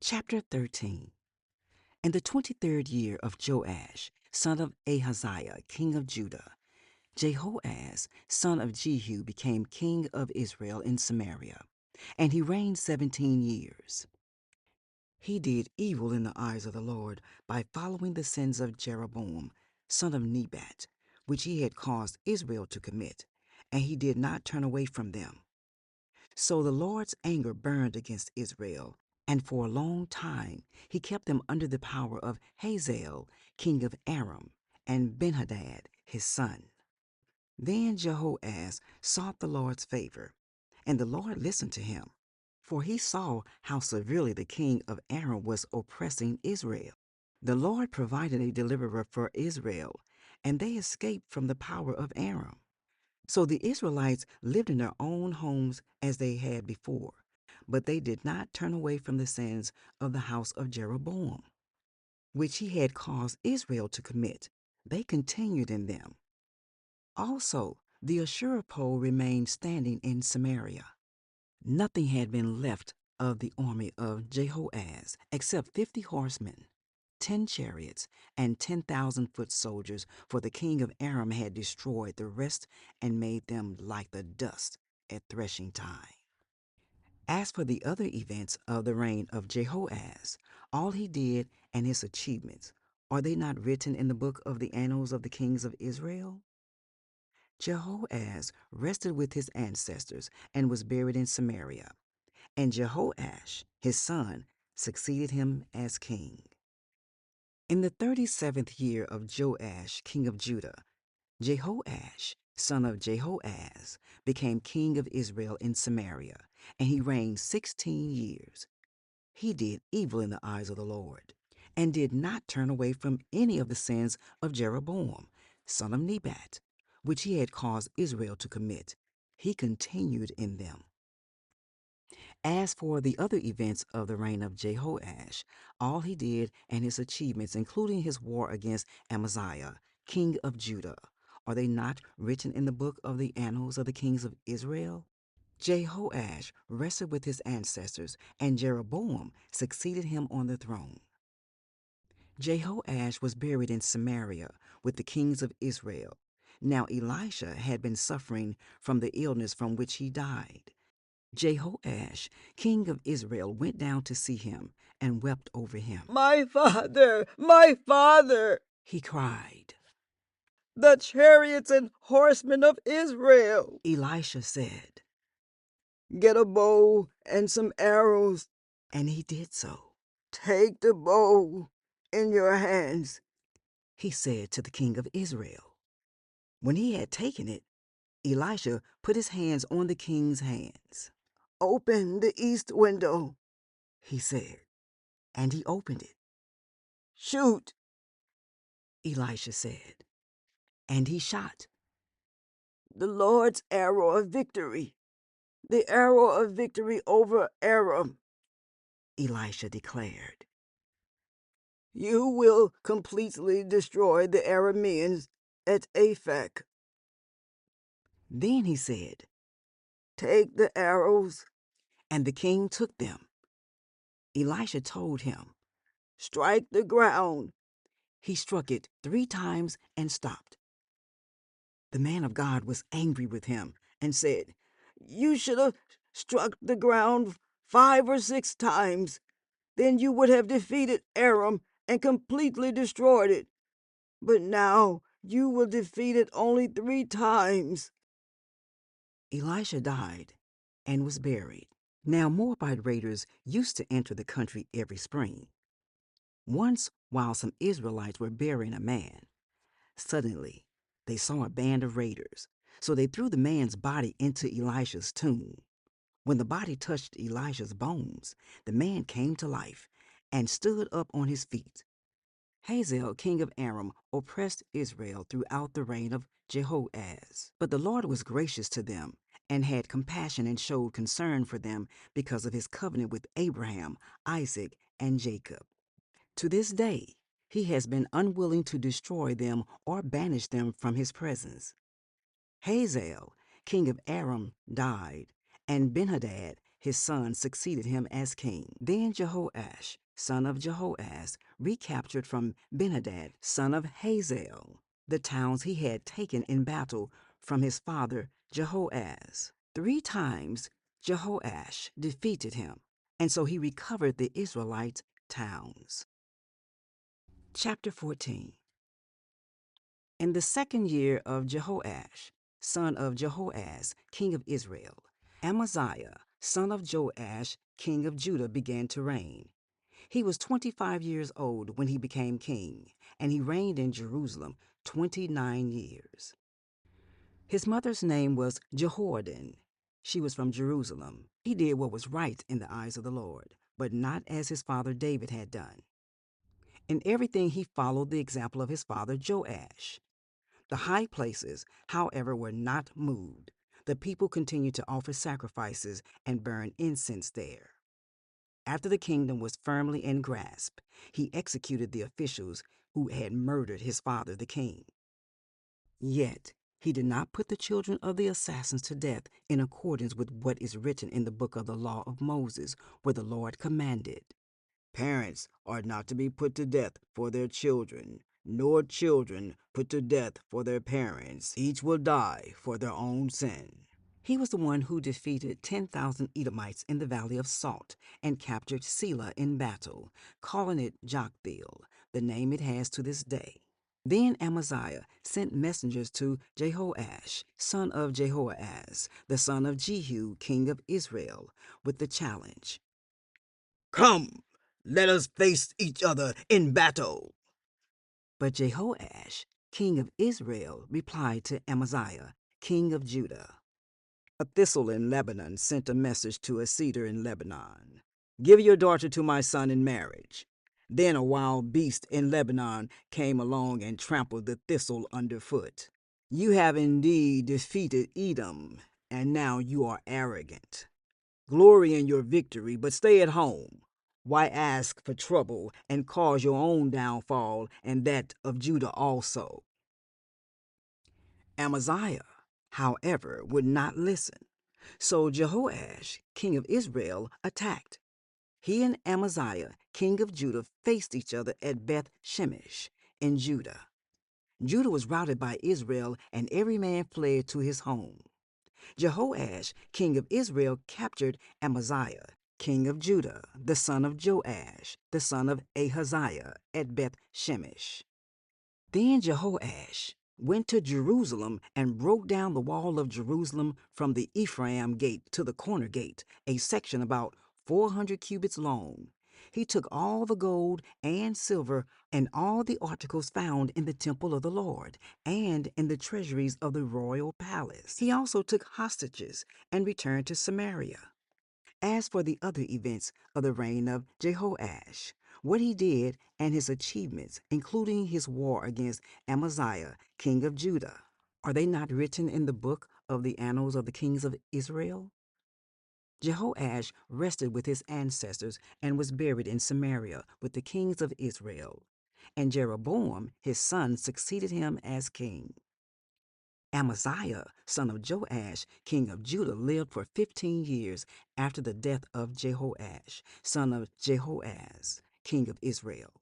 Chapter 13. In the 23rd year of Joash, son of Ahaziah, king of Judah, Jehoahaz, son of Jehu, became king of Israel in Samaria, and he reigned 17 years. He did evil in the eyes of the Lord by following the sins of Jeroboam, son of Nebat, which he had caused Israel to commit, and he did not turn away from them. So the Lord's anger burned against Israel, and for a long time he kept them under the power of Hazael, king of Aram, and Benhadad, his son. Then Jehoahaz sought the Lord's favor, and the Lord listened to him, for he saw how severely the king of Aram was oppressing Israel. The Lord provided a deliverer for Israel, and they escaped from the power of Aram. So the Israelites lived in their own homes as they had before, but they did not turn away from the sins of the house of Jeroboam, which he had caused Israel to commit. They continued in them. Also, the Asherah pole remained standing in Samaria. Nothing had been left of the army of Jehoahaz except 50 horsemen, 10 chariots, and 10,000 foot soldiers, for the king of Aram had destroyed the rest and made them like the dust at threshing time. As for the other events of the reign of Jehoahaz, all he did and his achievements, are they not written in the book of the annals of the kings of Israel? Jehoahaz rested with his ancestors and was buried in Samaria, and Jehoash, his son, succeeded him as king. In the 37th year of Joash, king of Judah, Jehoash, son of Jehoahaz, became king of Israel in Samaria, and he reigned 16 years. He did evil in the eyes of the Lord, and did not turn away from any of the sins of Jeroboam, son of Nebat, which he had caused Israel to commit. He continued in them. As for the other events of the reign of Jehoash, all he did and his achievements, including his war against Amaziah, king of Judah, are they not written in the book of the annals of the kings of Israel? Jehoash rested with his ancestors, and Jeroboam succeeded him on the throne. Jehoash was buried in Samaria with the kings of Israel. Now Elisha had been suffering from the illness from which he died. Jehoash, king of Israel, went down to see him and wept over him. "My father, my father!" He cried. "The chariots and horsemen of Israel!" Elisha said, "Get a bow and some arrows." and he did so. "Take the bow in your hands," He said to the king of Israel. When he had taken it, Elisha put his hands on the king's hands. "Open the east window," He said, and he opened it. "Shoot." Elisha said, and he shot. "The Lord's arrow of victory, the arrow of victory over Aram. Elisha declared. You will completely destroy the Arameans at Aphek. Then he said, Take the arrows, and the king took them. Elisha told him. strike the ground." He struck it 3 times and stopped. The man of God was angry with him and said, "You should have struck the ground 5 or 6 times. Then you would have defeated Aram and completely destroyed it. But now you will defeat it only 3 times. Elisha died and was buried. Now Moabite raiders used to enter the country every spring. Once, while some Israelites were burying a man, suddenly they saw a band of raiders, so they threw the man's body into Elisha's tomb. When the body touched Elisha's bones, the man came to life and stood up on his feet. Hazael, king of Aram, oppressed Israel throughout the reign of Jehoahaz. But the Lord was gracious to them and had compassion and showed concern for them because of his covenant with Abraham, Isaac, and Jacob. To this day, he has been unwilling to destroy them or banish them from his presence. Hazael, king of Aram, died, and Benhadad, his son succeeded him as king. Then Jehoash, son of Jehoahaz, recaptured from Ben-hadad, son of Hazael, the towns he had taken in battle from his father Jehoahaz. 3 times Jehoash defeated him, and so he recovered the Israelite towns. Chapter 14. In the 2nd year of Jehoash, son of Jehoahaz, king of Israel, Amaziah, son of Joash, king of Judah, began to reign. He was 25 years old when he became king, and he reigned in Jerusalem 29 years. His mother's name was Jehoadan. She was from Jerusalem. He did what was right in the eyes of the Lord, but not as his father David had done. In everything he followed the example of his father Joash. The high places, however, were not moved. The people continued to offer sacrifices and burn incense there. After the kingdom was firmly in grasp, he executed the officials who had murdered his father the king. Yet he did not put the children of the assassins to death in accordance with what is written in the book of the law of Moses, where the Lord commanded, "Parents are not to be put to death for their children, nor children put to death for their parents. Each will die for their own sin." He was the one who defeated 10,000 Edomites in the Valley of Salt and captured Selah in battle, calling it Joktheel, the name it has to this day. Then Amaziah sent messengers to Jehoash, son of Jehoahaz, the son of Jehu, king of Israel, with the challenge, "Come, let us face each other in battle." But Jehoash, king of Israel, replied to Amaziah, king of Judah, "A thistle in Lebanon sent a message to a cedar in Lebanon. Give your daughter to my son in marriage. Then a wild beast in Lebanon came along and trampled the thistle underfoot. You have indeed defeated Edom, and now you are arrogant. Glory in your victory, but stay at home. Why ask for trouble and cause your own downfall and that of Judah also?" Amaziah, however, would not listen. So Jehoash, king of Israel, attacked. He and Amaziah, king of Judah, faced each other at Beth Shemesh in Judah. Judah was routed by Israel, and every man fled to his home. Jehoash, king of Israel, captured Amaziah, king of Judah, the son of Joash, the son of Ahaziah, at Beth Shemesh. Then Jehoash went to Jerusalem and broke down the wall of Jerusalem from the Ephraim gate to the corner gate, a section about 400 cubits long. He took all the gold and silver and all the articles found in the temple of the Lord and in the treasuries of the royal palace. He also took hostages and returned to Samaria. As for the other events of the reign of Jehoash, what he did and his achievements, including his war against Amaziah, king of Judah, are they not written in the book of the annals of the kings of Israel? Jehoash rested with his ancestors and was buried in Samaria with the kings of Israel. And Jeroboam, his son, succeeded him as king. Amaziah, son of Joash, king of Judah, lived for 15 years after the death of Jehoash, son of Jehoahaz, king of Israel.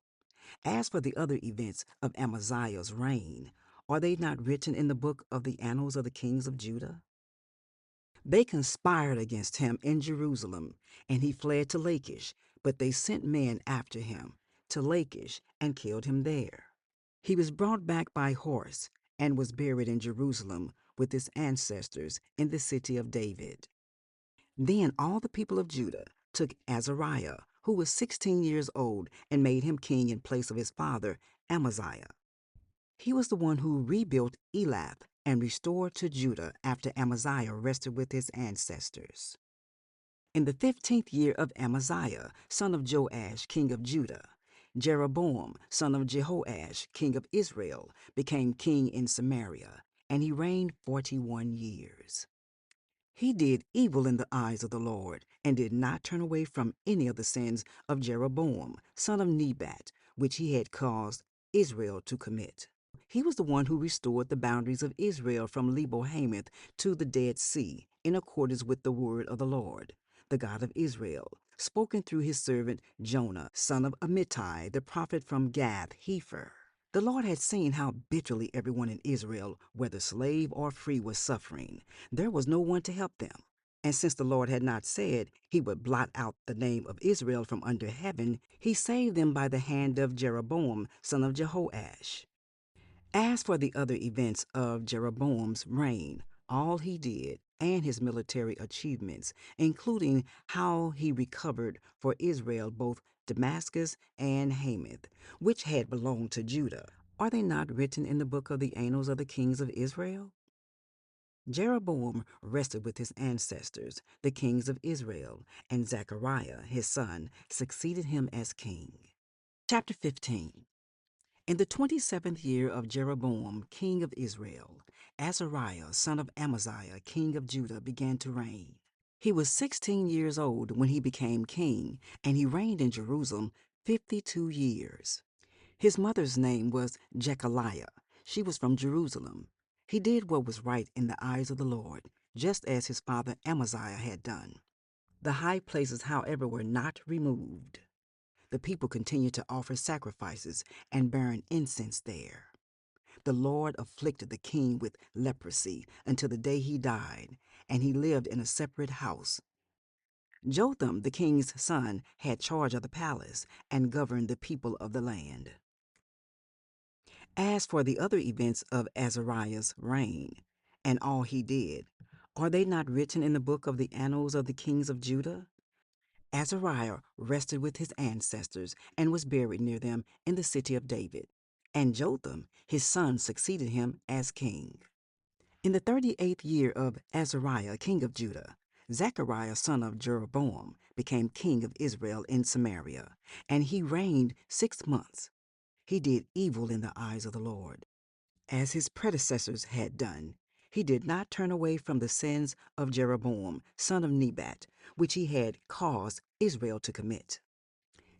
As for the other events of Amaziah's reign, are they not written in the book of the annals of the kings of Judah? They conspired against him in Jerusalem, and he fled to Lachish, but they sent men after him to Lachish and killed him there. He was brought back by horse and was buried in Jerusalem with his ancestors in the city of David. Then all the people of Judah took Azariah, who was 16 years old, and made him king in place of his father Amaziah. He was the one who rebuilt Elath and restored to Judah after Amaziah rested with his ancestors. In the 15th year of Amaziah, son of Joash, king of Judah, Jeroboam, son of Jehoash, king of Israel, became king in Samaria, and he reigned 41 years. He did evil in the eyes of the Lord, and did not turn away from any of the sins of Jeroboam, son of Nebat, which he had caused Israel to commit. He was the one who restored the boundaries of Israel from Lebo Hamath to the Dead Sea, in accordance with the word of the Lord, the God of Israel, spoken through his servant Jonah, son of Amittai, the prophet from Gath-hepher. The Lord had seen how bitterly everyone in Israel, whether slave or free, was suffering. There was no one to help them. And since the Lord had not said he would blot out the name of Israel from under heaven, he saved them by the hand of Jeroboam, son of Jehoash. As for the other events of Jeroboam's reign, all he did, and his military achievements, including how he recovered for Israel both Damascus and Hamath, which had belonged to Judah, are they not written in the book of the annals of the kings of Israel? Jeroboam rested with his ancestors, the kings of Israel, and Zechariah, his son, succeeded him as king. Chapter 15. In the 27th year of Jeroboam, king of Israel, Azariah, son of Amaziah, king of Judah, began to reign. He was 16 years old when he became king, and he reigned in Jerusalem 52 years. His mother's name was Jechaliah. She was from Jerusalem. He did what was right in the eyes of the Lord, just as his father Amaziah had done. The high places, however, were not removed. The people continued to offer sacrifices and burn incense there. The Lord afflicted the king with leprosy until the day he died, and he lived in a separate house. Jotham, the king's son, had charge of the palace and governed the people of the land. As for the other events of Azariah's reign, and all he did, are they not written in the book of the annals of the kings of Judah? Azariah rested with his ancestors and was buried near them in the city of David. And Jotham, his son, succeeded him as king. In the 38th year of Azariah, king of Judah, Zechariah, son of Jeroboam, became king of Israel in Samaria, and he reigned 6 months. He did evil in the eyes of the Lord, as his predecessors had done. He did not turn away from the sins of Jeroboam, son of Nebat, which he had caused Israel to commit.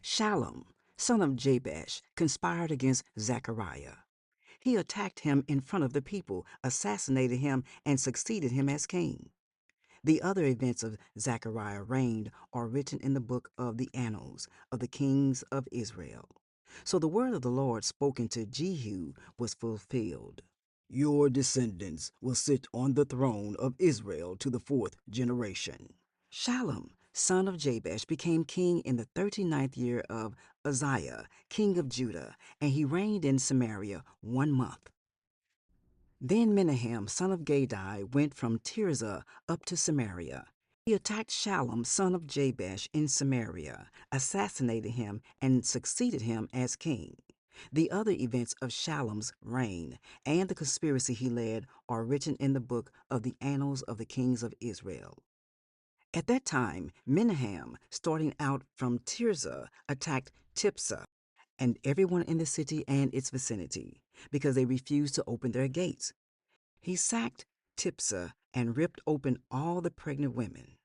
Shallum, son of Jabesh, conspired against Zechariah. He attacked him in front of the people, assassinated him, and succeeded him as king. The other events of Zechariah reigned are written in the book of the annals of the kings of Israel. So the word of the Lord spoken to Jehu was fulfilled. Your descendants will sit on the throne of Israel to the 4th generation. Shallum, son of Jabesh, became king in the 39th year of Uzziah, king of Judah, and he reigned in Samaria 1 month. Then Menahem, son of Gadai, went from Tirzah up to Samaria. He attacked Shallum, son of Jabesh, in Samaria, assassinated him, and succeeded him as king. The other events of Shallum's reign and the conspiracy he led are written in the book of the annals of the kings of Israel. At that time, Menahem, starting out from Tirzah, attacked Tipsah and everyone in the city and its vicinity, because they refused to open their gates. He sacked Tipsah and ripped open all the pregnant women.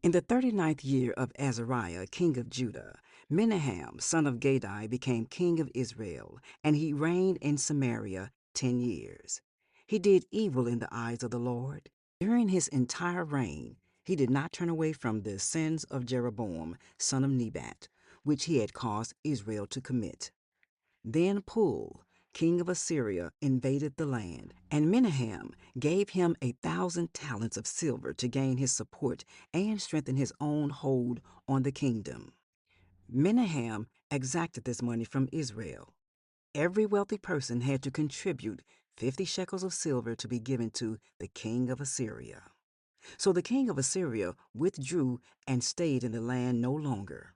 In the 39th year of Azariah, king of Judah, Menahem, son of Gadai, became king of Israel, and he reigned in Samaria 10 years. He did evil in the eyes of the Lord. During his entire reign, he did not turn away from the sins of Jeroboam, son of Nebat, which he had caused Israel to commit. Then Pul, king of Assyria, invaded the land, and Menahem gave him 1,000 talents of silver to gain his support and strengthen his own hold on the kingdom. Menahem exacted this money from Israel. Every wealthy person had to contribute 50 shekels of silver to be given to the king of Assyria. So the king of Assyria withdrew and stayed in the land no longer.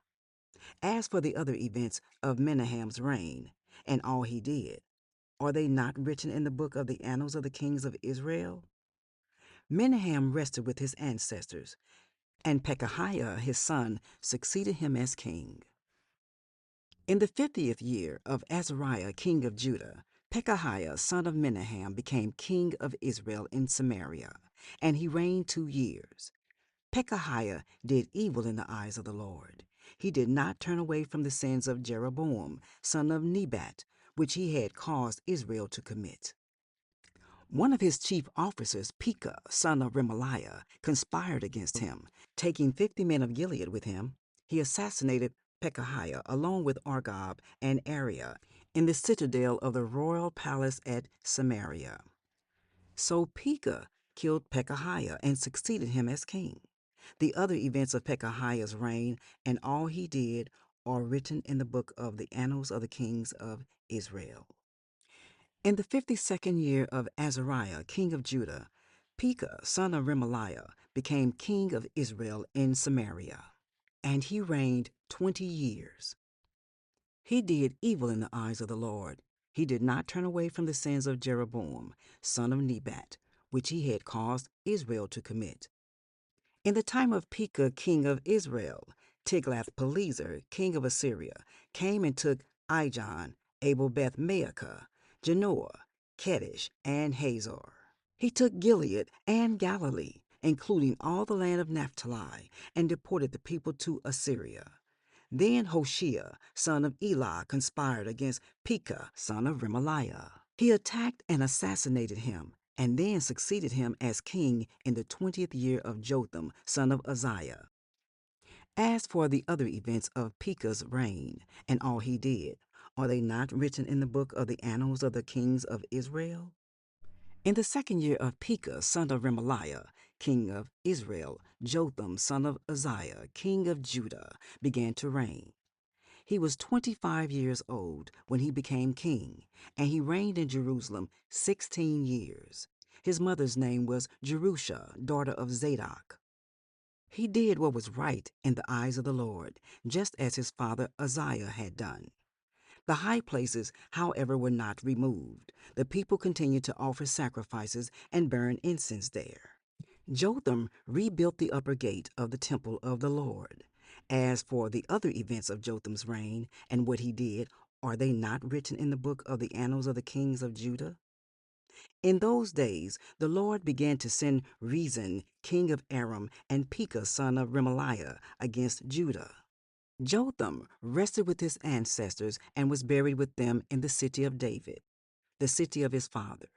As for the other events of Menahem's reign, and all he did, are they not written in the book of the annals of the kings of Israel? Menahem rested with his ancestors, and Pekahiah his son succeeded him as king. In the 50th year of Azariah king of Judah, Pekahiah son of Menahem became king of Israel in Samaria, and he reigned 2 years. Pekahiah did evil in the eyes of the Lord. He did not turn away from the sins of Jeroboam, son of Nebat, which he had caused Israel to commit. One of his chief officers, Pekah, son of Remaliah, conspired against him. Taking 50 men of Gilead with him, he assassinated Pekahiah along with Argob and Ariah in the citadel of the royal palace at Samaria. So Pekah killed Pekahiah and succeeded him as king. The other events of Pekahiah's reign and all he did are written in the book of the Annals of the Kings of Israel. In the 52nd year of Azariah, king of Judah, Pekah, son of Remaliah, became king of Israel in Samaria, and he reigned 20 years. He did evil in the eyes of the Lord. He did not turn away from the sins of Jeroboam, son of Nebat, which he had caused Israel to commit. In the time of Pekah, king of Israel, Tiglath-Pileser, king of Assyria, came and took Ijon, Abel-Beth-Maachah, Janoah, Kedesh, and Hazor. He took Gilead and Galilee, including all the land of Naphtali, and deported the people to Assyria. Then Hoshea, son of Elah, conspired against Pekah, son of Remaliah. He attacked and assassinated him, and then succeeded him as king in the 20th year of Jotham, son of Uzziah. As for the other events of Pekah's reign and all he did, are they not written in the book of the Annals of the Kings of Israel? In the 2nd year of Pekah, son of Remaliah, king of Israel, Jotham, son of Uzziah, king of Judah, began to reign. He was 25 years old when he became king, and he reigned in Jerusalem 16 years. His mother's name was Jerusha, daughter of Zadok. He did what was right in the eyes of the Lord, just as his father Uzziah had done. The high places, however, were not removed. The people continued to offer sacrifices and burn incense there. Jotham rebuilt the upper gate of the temple of the Lord. As for the other events of Jotham's reign and what he did, are they not written in the book of the Annals of the Kings of Judah? In those days the Lord began to send Rezin, king of Aram, and Pekah, son of Remaliah, against Judah. Jotham rested with his ancestors and was buried with them in the city of David, the city of his father.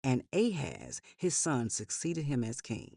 And Ahaz, his son, succeeded him as king.